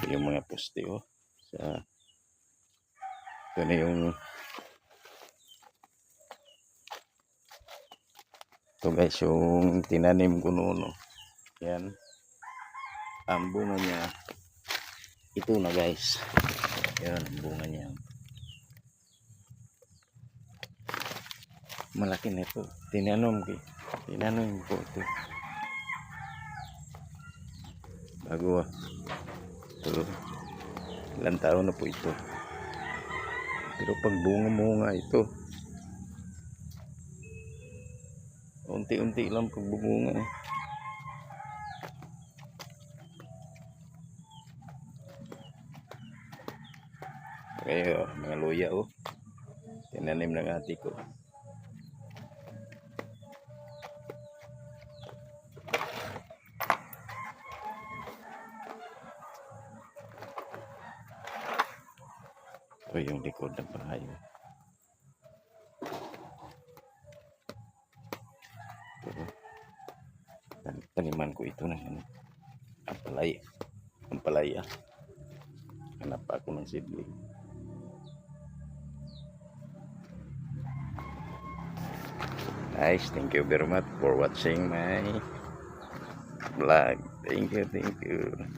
yung mga poste sa ito na yung ito guys yung tinanim ko noon yan ang bunga niya ito na guys, yan ang bunga niya, malaki na ito, tinanim ko ito bago ito, ilang taon na po ito, pero pag bunga ito unti-unti lang pagbubunga kaya mga luya tinanim ng ate ko. Ito yung likod ng bahay. Taniman ko ito ng ampalaya. Hanap ako ng seedling. Guys, thank you very much for watching my vlog. Thank you.